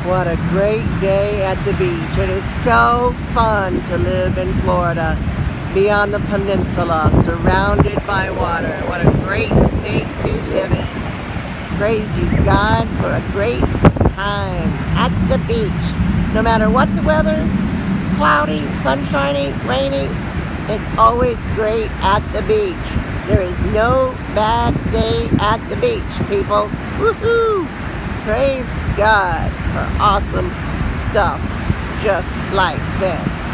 What a great day at the beach. It is so fun to live in Florida, be on the peninsula, surrounded by water. What a great state to live in. Praise you, God, for a great time at the beach. No matter what the weather, cloudy, sunshiny, rainy, it's always great at the beach. There is no bad day at the beach, people. Woohoo! Praise God for awesome stuff just like this.